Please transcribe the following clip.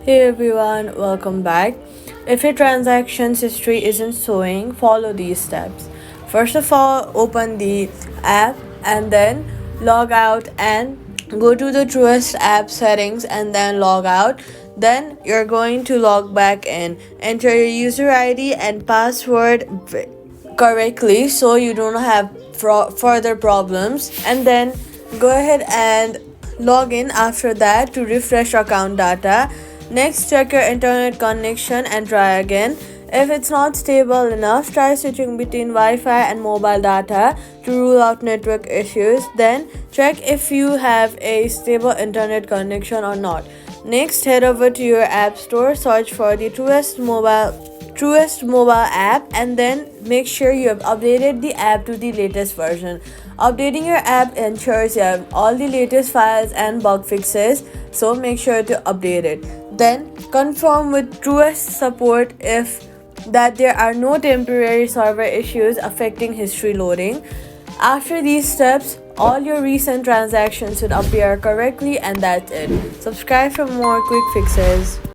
Hey everyone, welcome back. If your transactions history isn't showing, follow these steps. First of all, open the app and then log out and go to the Truist app settings and then log out. Then you're going to log back in. Enter your user ID and password correctly so you don't have further problems, and then go ahead and log in after that to refresh account data. Next, check your internet connection and try again. If it's not stable enough, try switching between Wi-Fi and mobile data to rule out network issues. Then check if you have a stable internet connection or not. Next, head over to your app store, search for the Truist mobile app, and then make sure you have updated the app to the latest version. Updating your app ensures you have all the latest files and bug fixes, so make sure to update it. Then confirm with Truist support if that there are no temporary server issues affecting history loading. After these steps, all your recent transactions should appear correctly, and that's it. Subscribe for more quick fixes.